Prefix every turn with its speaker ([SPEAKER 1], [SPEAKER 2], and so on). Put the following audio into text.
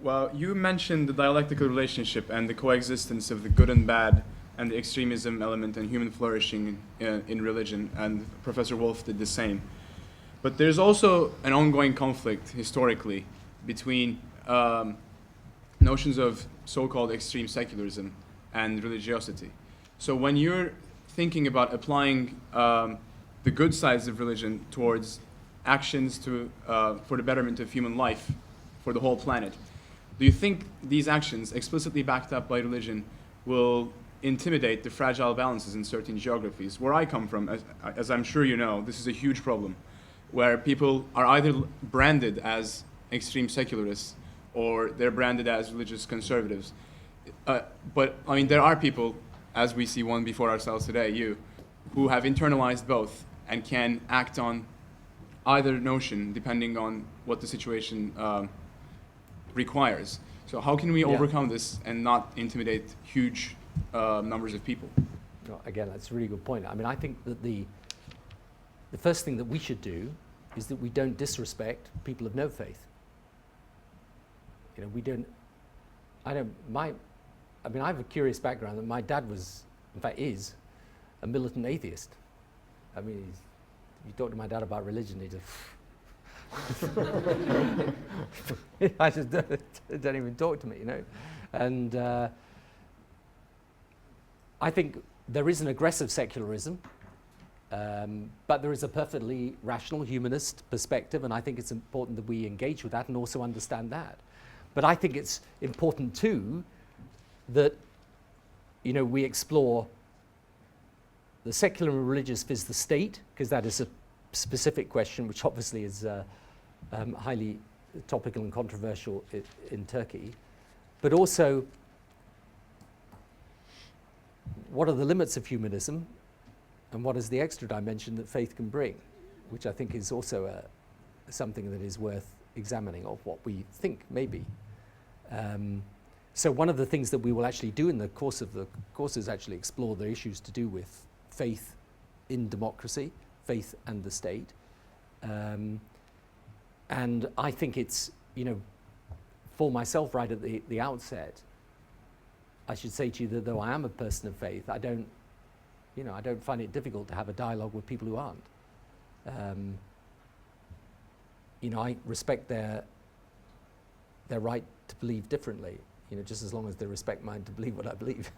[SPEAKER 1] Well, you mentioned the dialectical relationship and the coexistence of the good and bad and the extremism element and human flourishing in religion, and Professor Wolf did the same. But there's also an ongoing conflict historically between notions of so-called extreme secularism and religiosity. So when you're thinking about applying the good sides of religion towards actions for the betterment of human life for the whole planet, do you think these actions, explicitly backed up by religion, will intimidate the fragile balances in certain geographies? Where I come from, as I'm sure you know, this is a huge problem, where people are either branded as extreme secularists or they're branded as religious conservatives. But I mean, there are people, as we see one before ourselves today, you, who have internalized both and can act on either notion depending on what the situation requires. So how can we overcome this and not intimidate huge numbers of people?
[SPEAKER 2] Well, again, that's a really good point. I mean, I think that the first thing that we should do is that we don't disrespect people of no faith. You know, I have a curious background that my dad was, in fact is, a militant atheist. I mean, you talk to my dad about religion, he just, I just don't even talk to me, you know. And I think there is an aggressive secularism, but there is a perfectly rational humanist perspective, and I think it's important that we engage with that and also understand that. But I think it's important too that, you know, we explore the secular and religious vis the state, because that is a specific question which obviously is highly topical and controversial in Turkey, but also what are the limits of humanism and what is the extra dimension that faith can bring, which I think is also something that is worth examining, of what we think maybe. So one of the things that we will actually do in the course of the course is actually explore the issues to do with faith in democracy, faith and the state. And I think it's, you know, for myself right at the outset, I should say to you that though I am a person of faith, I don't find it difficult to have a dialogue with people who aren't. You know, I respect their right to believe differently, you know, just as long as they respect mine to believe what I believe.